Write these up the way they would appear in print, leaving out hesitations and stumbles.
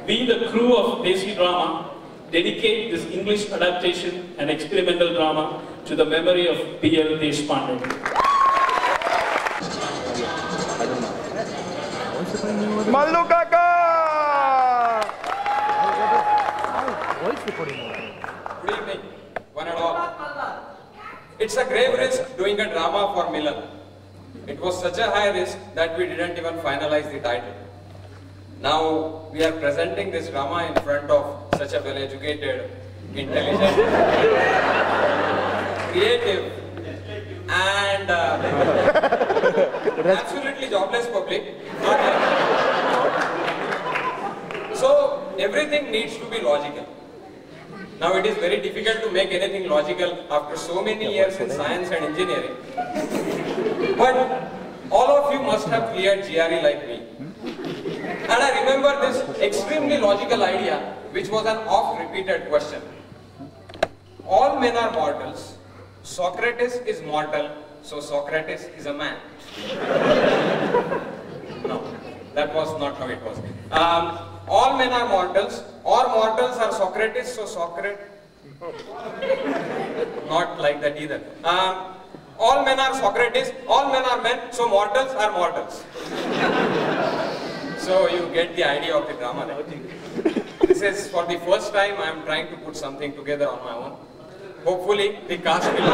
we, the crew of Desi Drama, dedicate this English adaptation and experimental drama to the memory of P.L. Deshpande. Mallu Kaka! Good evening, one and all. It's a grave risk doing a drama for Milan. It was such a high risk that we didn't even finalize the title. Now we are presenting this drama in front of such a well-educated, intelligent, creative, and absolutely jobless public. So everything needs to be logical. Now it is very difficult to make anything logical after so many years in science and engineering. But all of you must have cleared GRE like me. And I remember this extremely logical idea, which was an oft-repeated question. All men are mortals. Socrates is mortal, so Socrates is a man. No, that was not how it was. All men are mortals, or mortals are Socrates, so Socrates... Not like that either. All men are Socrates, all men are men, so mortals are mortals. So you get the idea of the drama, right? This is for the first time I am trying to put something together on my own. Hopefully the cast will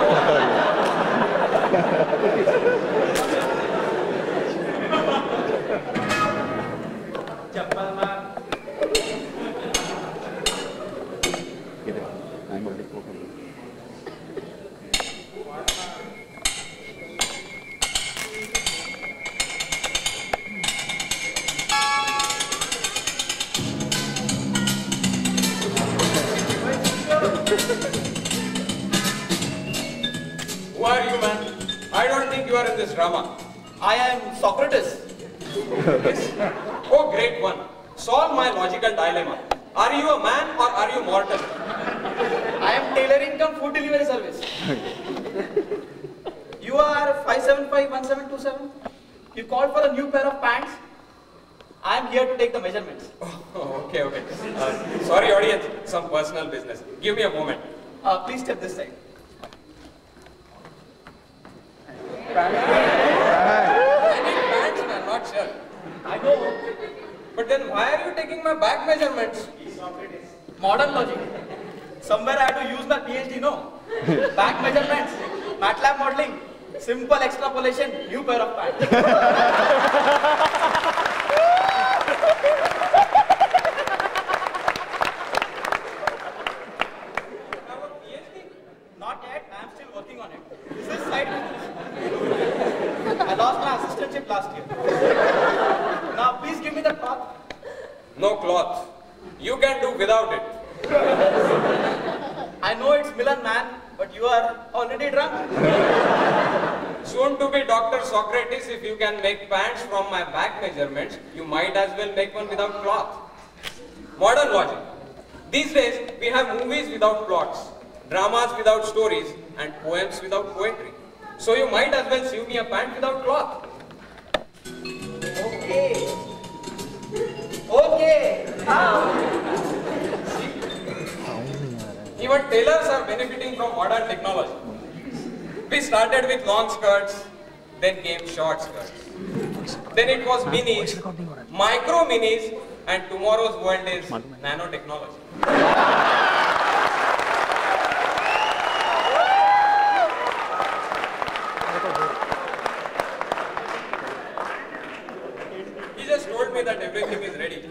Who are you, man? I don't think you are in this drama. I am Socrates. Yes? Oh, great one. Solve my logical dilemma. Are you a man or are you mortal? I am tailoring cum food delivery service. You are 5751727. You called for a new pair of pants. I am here to take the measurements. Oh, okay. Sorry, audience. Some personal business. Give me a moment. Please step this side. I need pants, man, not shirt. I know. But then why are you taking my back measurements? Modern logic. Somewhere I have to use my PhD, no? Back measurements, MATLAB modeling, simple extrapolation, new pair of pants. Not yet, I am still working on it. This is side business. I lost my assistantship last year. Now please give me the cloth. No cloth. You can do without it. I know it's Milan, man, but you are already drunk. Soon to be Dr. Socrates, if you can make pants from my back measurements, you might as well make one without cloth. Modern logic. These days, we have movies without plots, dramas without stories, and poems without poetry. So you might as well sew me a pant without cloth. Okay. How? Even tailors are benefiting from modern technology. We started with long skirts, then came short skirts. Then it was minis, micro minis, and tomorrow's world is nanotechnology. He just told me that everything is ready.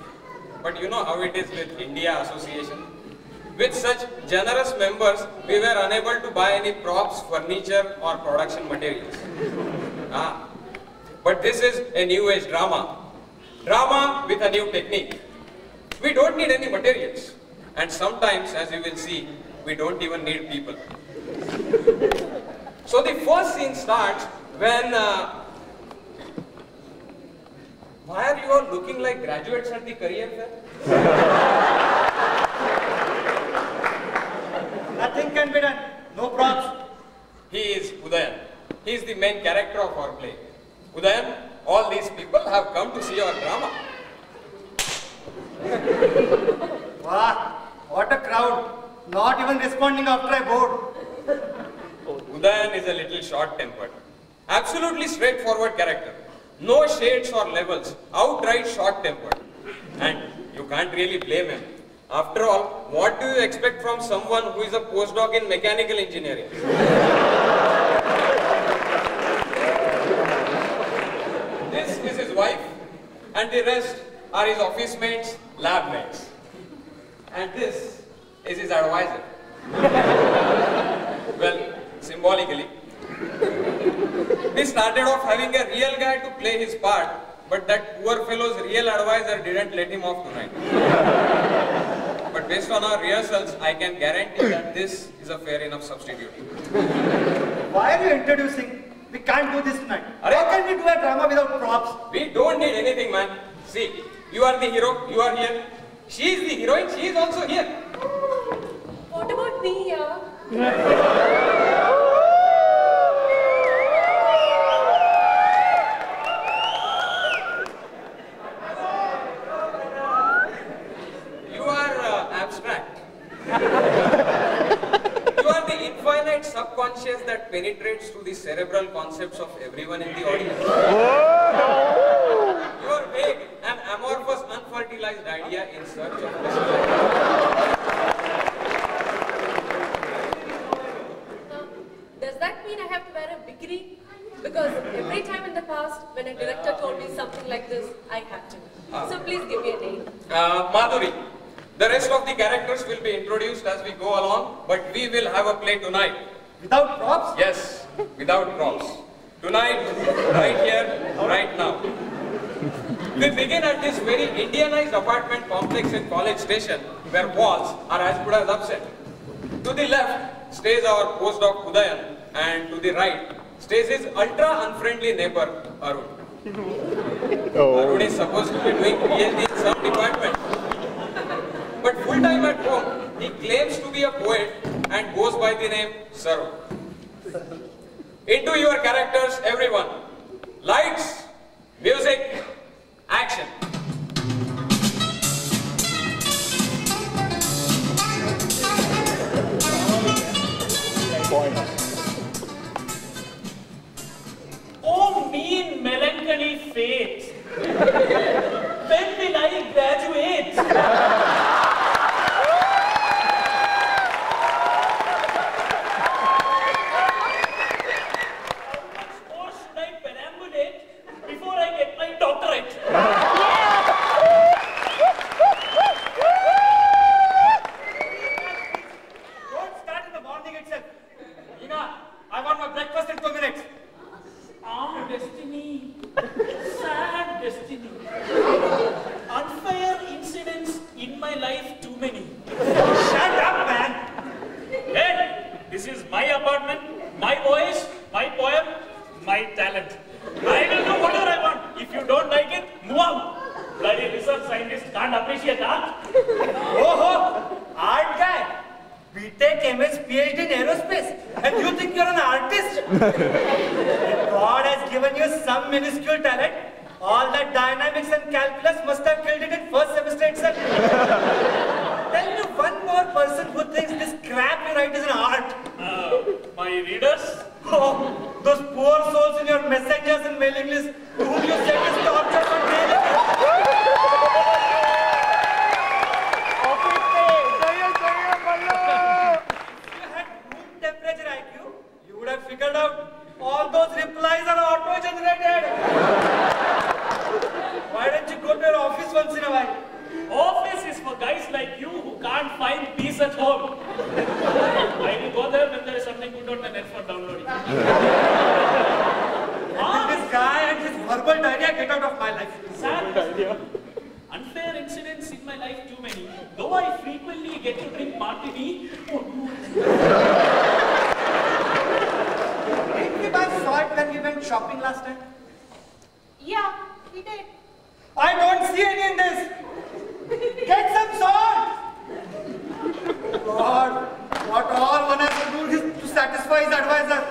But you know how it is with India Association? With such generous members, we were unable to buy any props, furniture or production materials. But this is a new age drama. Drama with a new technique. We don't need any materials. And sometimes, as you will see, we don't even need people. So the first scene starts when... why are you all looking like graduates at the career fair? Nothing can be done. No props. He is Udayan. He is the main character of our play. Udayan, all these people have come to see our drama. even responding after I bored. Udayan is a little short-tempered. Absolutely straightforward character. No shades or levels. Outright short-tempered. And you can't really blame him. After all, what do you expect from someone who is a postdoc in mechanical engineering? This is his wife, and the rest are his office mates, lab mates. And this is his advisor. Well, symbolically. We started off having a real guy to play his part, but that poor fellow's real advisor didn't let him off tonight. But based on our rehearsals, I can guarantee that this is a fair enough substitute. Why are you introducing? We can't do this tonight. How can we do a drama without props? We don't need anything, man. See, you are the hero, you are here. She is the heroine, she is also here. What about me here? You are abstract. You are the infinite subconscious that penetrates through the cerebral concepts of everyone in the audience. You are vague, an amorphous, unfertilized idea in search of Does that mean I have to wear a bikini? Because every time in the past, when a director told me something like this, I had to. So please give me a name. Madhuri. The rest of the characters will be introduced as we go along, but we will have a play tonight. Without props? Yes, without props. Tonight, right here, right now. We begin at this very Indianized apartment complex in College Station, where walls are as good as upset. To the left stays our postdoc Udayan, and to the right stays his ultra-unfriendly neighbor, Arun. Arun is supposed to be doing PhD in some department. But full-time at home, he claims to be a poet and goes by the name Saru. Into your characters, everyone. Lights, music, action. Oh, mean melancholy fate. When will I graduate? God has given you some minuscule talent. All that dynamics and calculus must have killed it in first semester itself. Tell me one more person who thinks this crap you write is an art. My readers? Oh, those poor souls in your messengers and mailing lists to whom you send this torture for daily. Figured out all those replies are auto-generated. Why don't you go to your office once in a while? Office is for guys like you who can't find peace at home. I will go there when there is something good on the net for downloading. This guy and his verbal diarrhea, get out of my life. Sad. Unfair incidents in my life too many. Though I frequently get to drink martini. Didn't we buy salt when we went shopping last time? Yeah, we did. I don't see any in this. Get some salt. God, what all one has to do is to satisfy his advisor.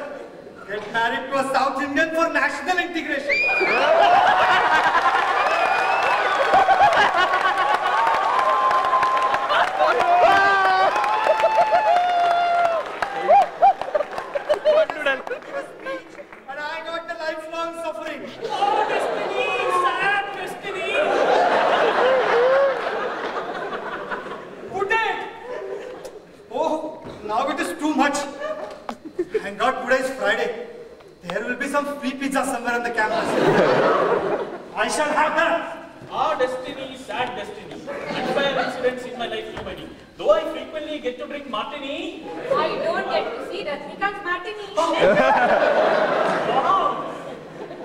Get married to a South Indian for national integration. shall have that. Our destiny, sad destiny. Unfair incidents in my life, too many. Though I frequently get to drink martini. I don't get to see Rajnikant's matinee. Wow!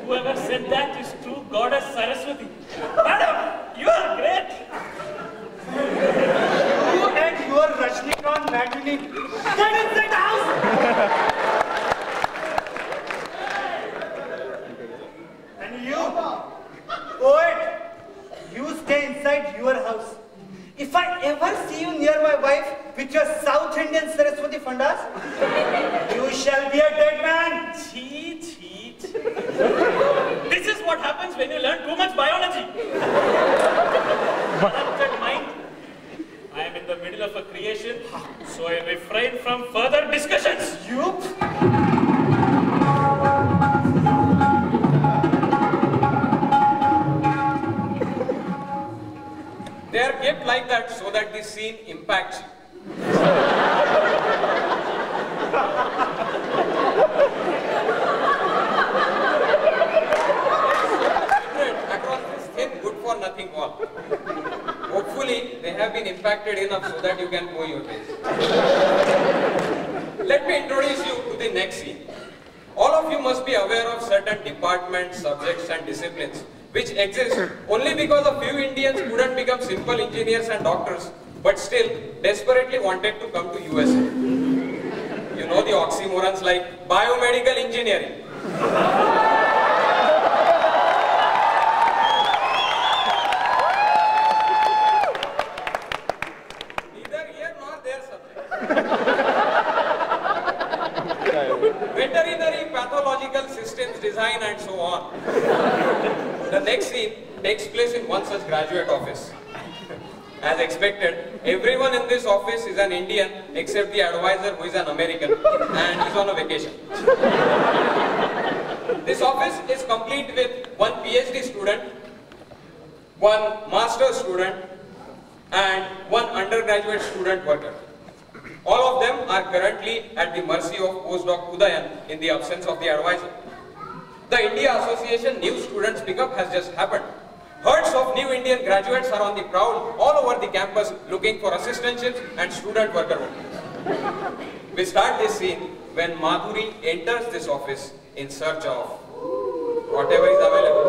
Whoever said that is true goddess Saraswati. Madam, you are great. You and your Rajnikant matinee. Get inside the house. And you, poet, you stay inside your house. If I ever see you near my wife with your South Indian Saraswati Fundas, you shall be a dead man. Cheat, cheat. This is what happens when you learn too much biology. Corrupted mind. I am in the middle of a creation, so I refrain from further discussions. You? They are kept like that so that the scene impacts you. Across this thin, good for nothing wall. Hopefully, they have been impacted enough so that you can go your ways. Let me introduce you to the next scene. All of you must be aware of certain departments, subjects and disciplines which exist only because a few Indians couldn't become simple engineers and doctors, but still desperately wanted to come to USA. You know the oxymorons like biomedical engineering. Neither here nor there subject. Veterinary, pathological systems design and so on. The next scene takes place in one such graduate office. As expected, everyone in this office is an Indian except the advisor who is an American and is on a vacation. This office is complete with one PhD student, one master's student and one undergraduate student worker. All of them are currently at the mercy of postdoc Udayan in the absence of the advisor. The India Association New Students Pickup has just happened. Herds of new Indian graduates are on the prowl all over the campus looking for assistantships and student worker openings. We start this scene when Madhuri enters this office in search of whatever is available.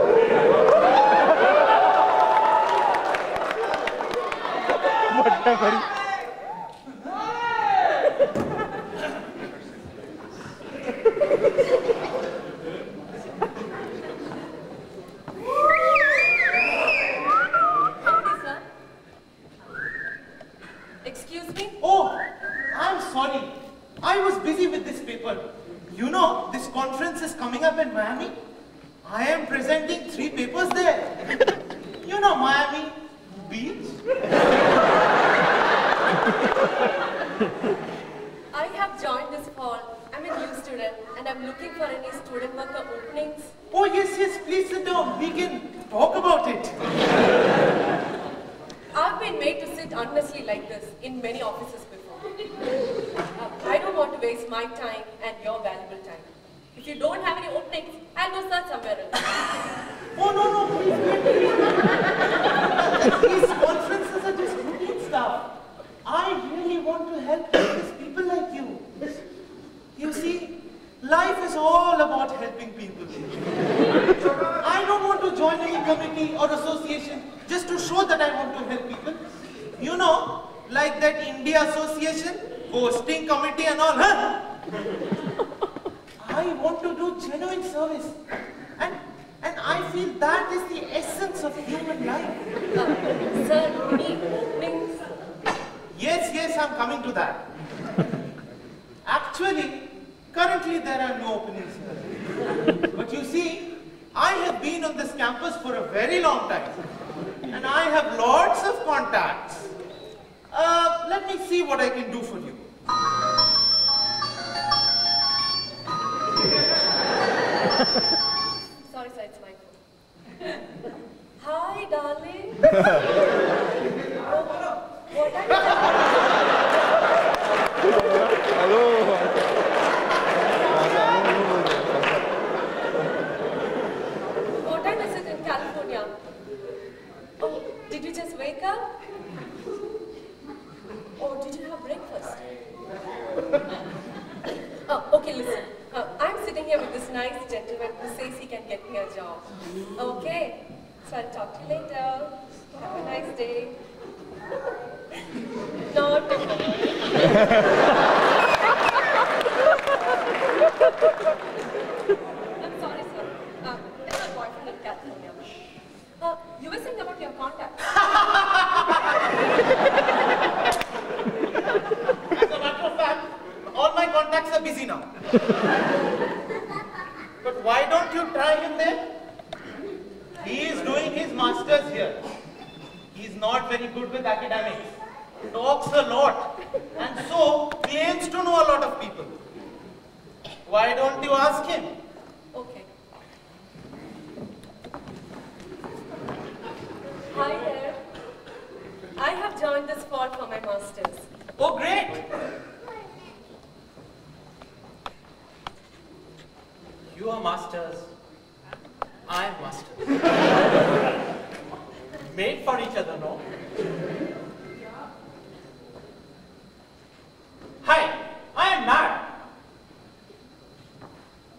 Excuse me? Oh, I'm sorry. I was busy with this paper. You know, this conference is coming up in Miami. I am presenting 3 papers there. You know Miami Beach? I have joined this fall. I'm a new student and I'm looking for any student worker openings. Oh, yes, yes, please sit down. We can talk about it. I've been made to sit honestly like this in many offices before. I don't want to waste my time and your valuable time. If you don't have any openings, I'll go search somewhere else. Oh, no, please, These conferences are just routine stuff. I really want to help these people like you. You see, life is all about helping people. I don't want to join any committee or association just to show that I want to help people. You know, like that India Association, hosting committee and all, huh? I want to do genuine service. And I feel that is the essence of human life. Sir, any openings? Yes, I'm coming to that. Actually, currently there are no openings here. But you see, I have been on this campus for a very long time. And I have lots of contacts. Let me see what I can do for you. Sorry, sir, it's my phone. Hi, darling. What are you Hello. What time is it in California? Did you just wake up? Or did you have breakfast? Oh, okay, listen. I'm sitting here with this nice gentleman who says he can get me a job. Okay, so I'll talk to you later. Have a nice day. Not tomorrow. I'm sorry, sir. It's my boyfriend in California. You were saying about your contact. As a matter of fact, all my contacts are busy now. But why don't you try him then? He is doing his master's here. He is not very good with academics. Talks a lot. And so claims to know a lot of people. Why don't you ask him? Okay. Hi there. I have joined this fall for my master's. Oh, great. You are masters. I am master. Made for each other, no? Hi, I am Mad.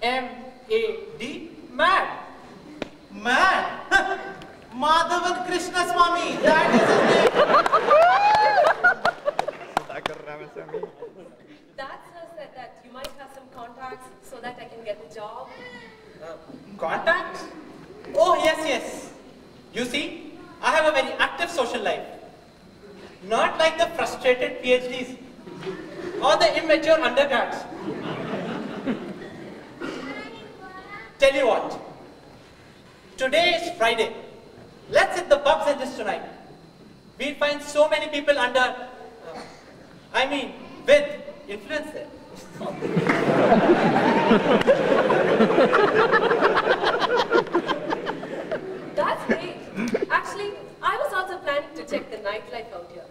M-A-D, Mad. Mad? Madhavan Krishna Swami, that is his name. That sir said that you might have some contacts so that I can get the job. Contacts? Oh, yes, yes. You see, I have a very active social life. Not like the frustrated PhDs or the immature undergrads. Tell you what, today is Friday. Let's hit the pubs and just tonight. We'll find so many people with influence there. That's great. Actually, I was also planning to check the nightlife out here.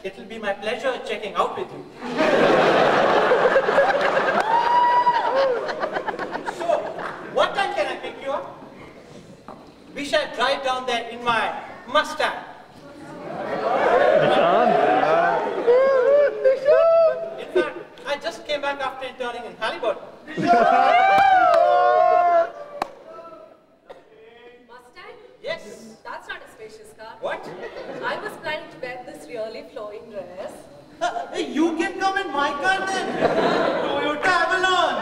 It'll be my pleasure checking out with you. So, what time can I pick you up? We shall drive down there in my Mustang. In fact, I just came back after interning in Halliburton. Mustang? Yes. That's not a spacious car. What? I was planning to wear this really flowing dress. You can come in my car then. Toyota Avalon.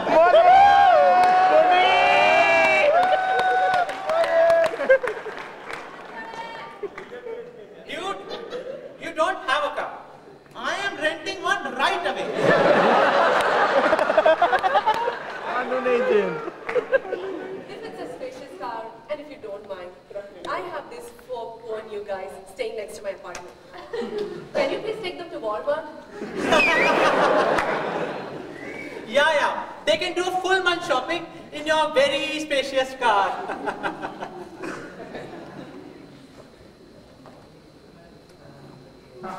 Dude, you don't have a car. I am renting one right away. If it's a spacious car, and if you don't mind, I have these 4 poor new guys staying next to my apartment. Can you please take them to Walmart? Yeah. They can do full month shopping in your very spacious car.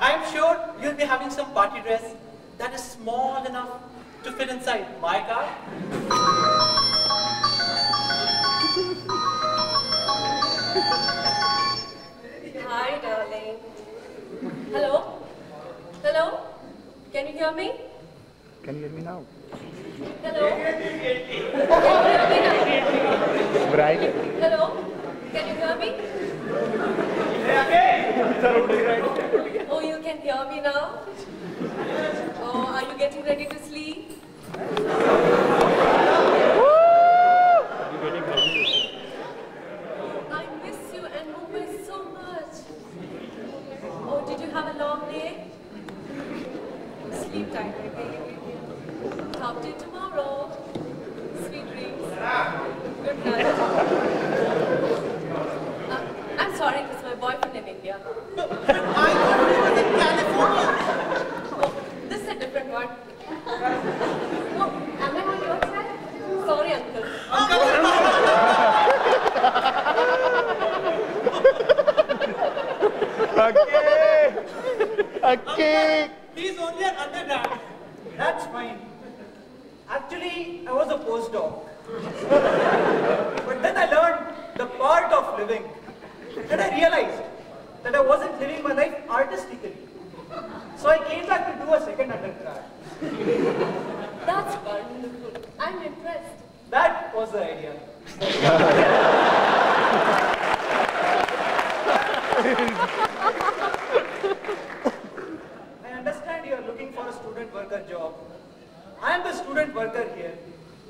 I'm sure you'll be having some party dress that is small enough to fit inside my car. Hi, darling. Hello? Hello? Can you hear me? Can you hear me now? Hello? Can you hear me now? Bright. Hello? Can you hear me? Oh, you can hear me now? Oh, are you getting ready to sleep? I miss you and Mumbai so much. Oh, did you have a long day? Sleep tight, my baby. Talk to you tomorrow. Sweet dreams. Good night. I'm sorry, it was my boyfriend in India. But I thought you were in California. Oh, this is a different one. Oh, am I on your side? Sorry, uncle. Okay. He's only an undergrad. That's fine. Actually, I was a postdoc. But then I learned the part of living. And I realized that I wasn't living my life artistically. So I came back to do a second undergrad. That's wonderful. I'm impressed. That was the idea. I understand you are looking for a student worker job. I am the student worker here.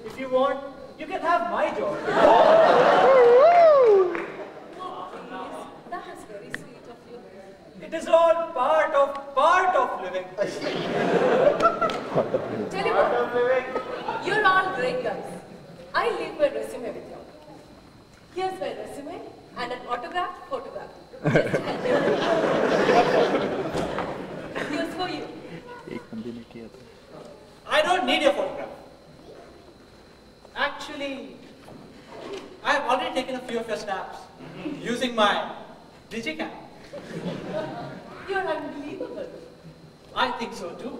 If you want, you can have my job. Oh, please. That is very sweet of you. It is all part of living. Tell you what, you're all great guys. I leave my resume with you. Here's my resume and an autographed photograph. Just help me. Here's for you. I don't need your photograph. Actually, I have already taken a few of your snaps using my digicam. You're unbelievable. I think so too.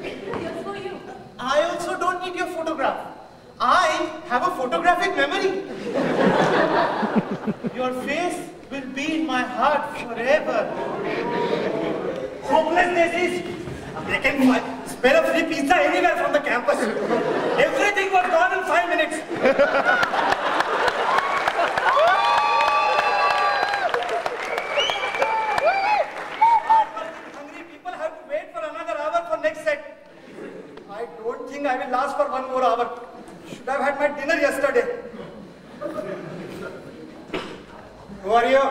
Here's for you. I also don't need your photograph. I have a photographic memory. Your face will be in my heart forever. Hopelessness is, they can smell a free pizza anywhere from the campus. Everything was gone in 5 minutes. Hungry people have to wait for another hour for next set. I don't think I will last for 1 more hour. Should have had my dinner yesterday. Who are you?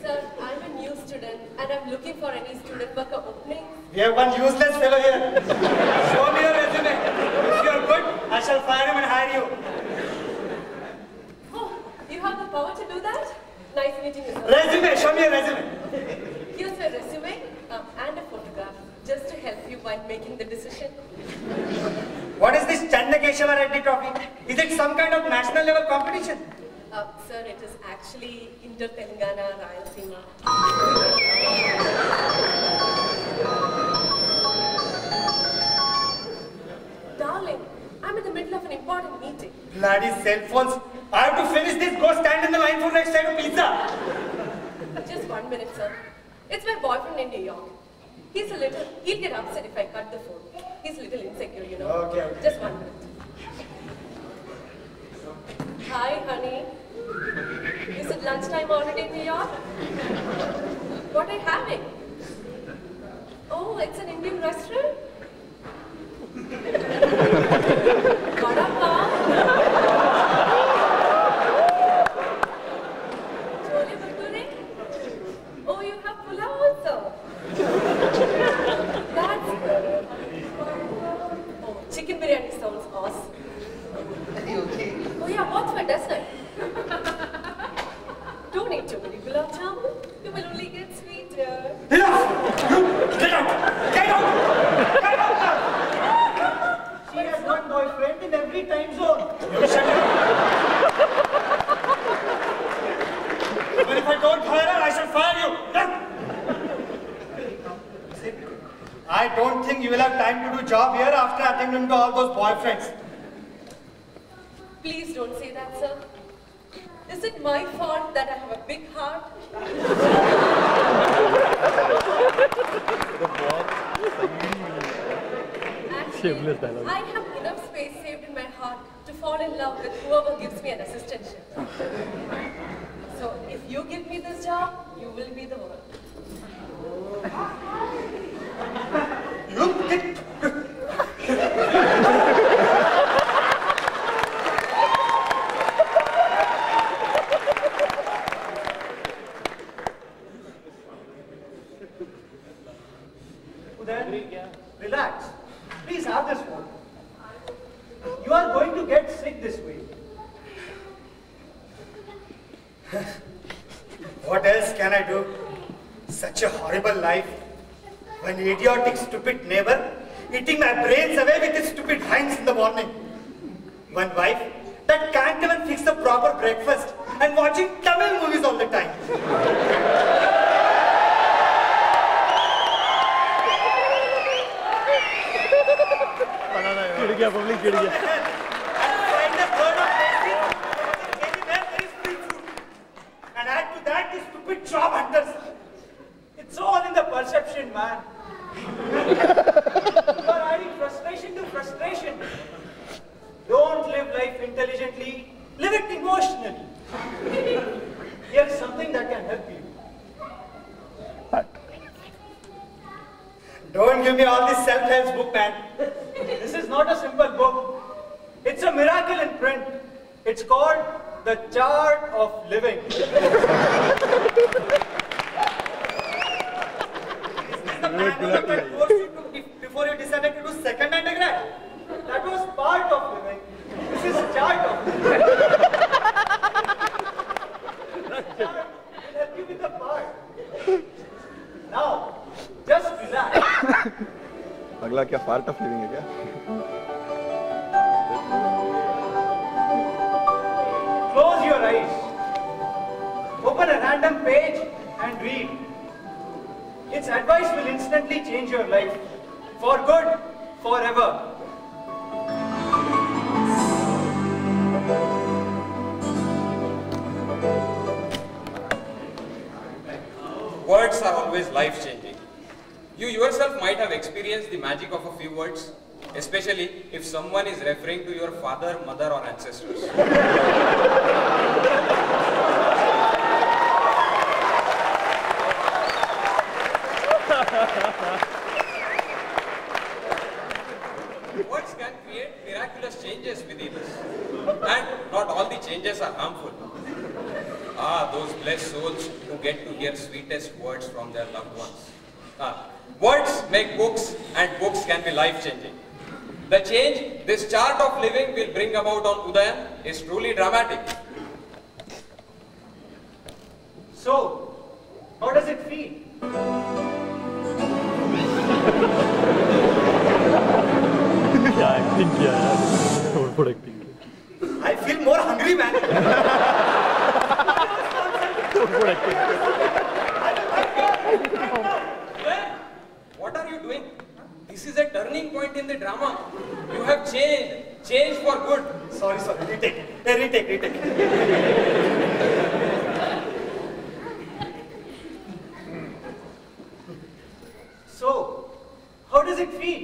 Sir, I'm a new student and I'm looking for any student worker openings. We have one useless fellow here. Show me your resume. If you are good, I shall fire him and hire you. Oh, you have the power to do that? Nice meeting you, sir. Resume, show me your resume. Here's my resume and a photograph, just to help you while making the decision. What is this Chandakeshava Reddy trophy? Is it some kind of national level competition? Sir, it is actually Inter-Telangana Rayalaseema. Darling, I'm in the middle of an important meeting. Bloody cell phones. I have to finish this. Go stand in the line for next time pizza. Just 1 minute, sir. It's my boyfriend in New York. He'll get upset if I cut the phone. He's a little insecure, you know. Okay. Just 1 minute. Hi, honey. Is it lunchtime already in New York? What are you having? Oh, it's an Indian restaurant? Vada pav? Chole bhature? Oh, you have pulao also? That's good. Oh, chicken biryani sounds awesome. Oh yeah, what's for dessert? Don't eat too many gulab jamun. You will only get sweeter. Enough! You get out! Get out! Get out now! She has one boyfriend in every time zone. You shut up! But if I don't fire her, I shall fire you. See, I don't think you will have time to do job here after attending to all those boyfriends. Please don't say that, sir. Is it my fault that I have a big heart? Actually, I have enough space saved in my heart to fall in love with whoever gives me an assistantship. So if you give me this job, you will be the one. You get... Relax. Please have this phone. You are going to get sick this way. What else can I do? Such a horrible life. One idiotic, stupid neighbor eating my brains away with his stupid hinds in the morning. One wife that can't even fix a proper breakfast and watching Tamil movies all the time. गिर गया public गिर गया And find a bird of basic anywhere very me all this self-help book, man. This is not a simple book. It's a miracle in print. It's called The Chart of Living. Is this the manual that course you took before you decided to do second undergrad? That was part of living. This is chart of living. Chart will help you with the part. Now, just relax. अगला क्या part of living है क्या? Close your eyes. Open a random page and read. Its advice will instantly change your life. For good, forever. Words are always life-changing. You yourself might have experienced the magic of a few words, especially if someone is referring to your father, mother, or ancestors. Words can create miraculous changes within us, and not all the changes are harmful. Ah, those blessed souls who get to hear sweetest words from their loved ones. Words make books, and books can be life-changing. The change this chart of living will bring about on Udayan is truly dramatic. So, how does it feel? क्या acting किया यार, थोड़ा acting किया। I feel more hungry, man. थोड़ा acting किया। What are you doing? This is a turning point in the drama. You have changed for good. Sorry, retake. Retake. So, how does it feel?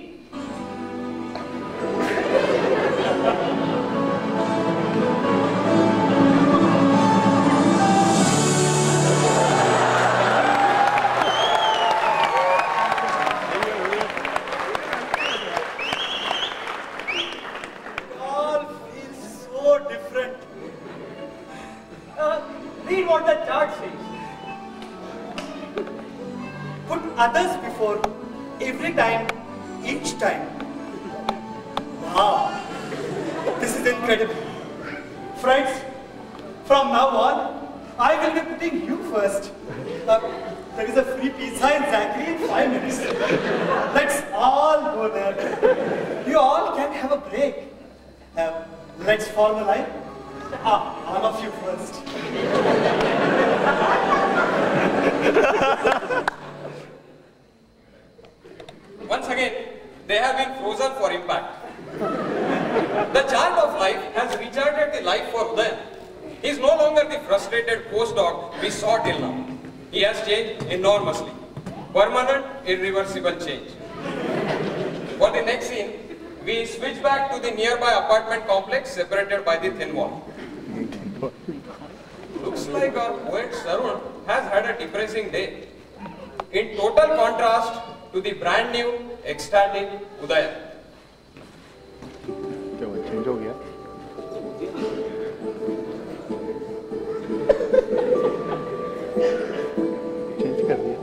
Read what the chart says. Put others before every time, each time. Wow, this is incredible. Friends, from now on, I will be putting you first. There is a free pizza in Zachary in 5 minutes. Let's all go there. You all can have a break. Let's form a line. All of you first. Once again, they have been frozen for impact. The chart of life has recharted the life for Udayan. He is no longer the frustrated postdoc we saw till now. He has changed enormously. Permanent, irreversible change. For the next scene, we switch back to the nearby apartment complex separated by the thin wall. Looks like our poet Sarun has had a depressing day. In total contrast to the brand new, ecstatic Udayan. क्या हुआ, change हो गया? Change कर दिया।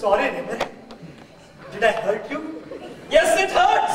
Sorry, Nimar. Did I hurt you? Yes, it hurt!